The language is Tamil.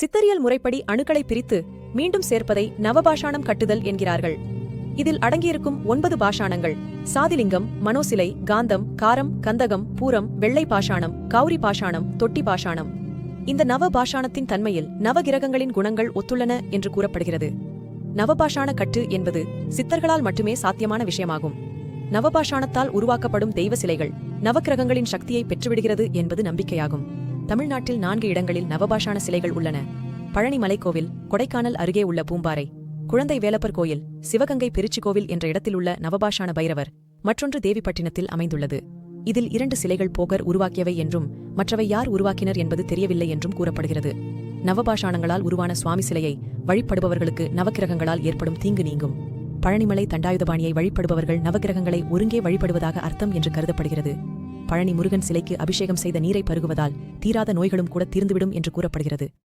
சித்தரியல் முறைப்படி அணுக்களை பிரித்து மீண்டும் சேர்ப்பதை நவபாஷாணம் கட்டுதல் என்கிறார்கள். இதில் அடங்கியிருக்கும் 9 பாஷாணங்கள் சாதிலிங்கம், மனோசிலை, காந்தம், காரம், கந்தகம், பூரம், வெள்ளை பாஷாணம், கௌரி பாஷாணம், தொட்டி பாஷாணம். இந்த நவ பாஷாணத்தின் தன்மையில் நவகிரகங்களின் குணங்கள் ஒத்துள்ளன என்று கூறப்படுகிறது. நவபாஷாண கட்டு என்பது சித்தர்களால் மட்டுமே சாத்தியமான விஷயமாகும். நவபாஷாணத்தால் உருவாக்கப்படும் தெய்வ சிலைகள் நவக்கிரகங்களின் சக்தியை பெற்றுவிடுகிறது என்பது நம்பிக்கையாகும். தமிழ்நாட்டில் 4 இடங்களில் நவபாஷாண சிலைகள் உள்ளன. பழனி மலைக்கோவில், கொடைக்கானல் அருகே உள்ள பூம்பாறை, குழந்தை வேலப்பர் கோயில், சிவகங்கை பெருச்சி கோவில் என்ற இடத்தில் உள்ள நவபாஷாண பைரவர், மற்றொன்று தேவிப்பட்டினத்தில் அமைந்துள்ளது. இதில் 2 சிலைகள் போகர் உருவாக்கியவை என்றும் மற்றவை யார் உருவாக்கினர் என்பது தெரியவில்லை என்றும் கூறப்படுகிறது. நவபாஷாணங்களால் உருவான சுவாமி சிலையை வழிபடுபவர்களுக்கு நவக்கிரகங்களால் ஏற்படும் தீங்கு நீங்கும். பழனிமலை தண்டாயுதபாணியை வழிபடுபவர்கள் நவக்கிரகங்களை ஒருங்கே வழிபடுவதாக அர்த்தம் என்று கருதப்படுகிறது. பழனி முருகன் சிலைக்கு அபிஷேகம் செய்த நீரை பருகுவதால் தீராத நோய்களும் கூட தீர்ந்துவிடும் என்று கூறப்படுகிறது.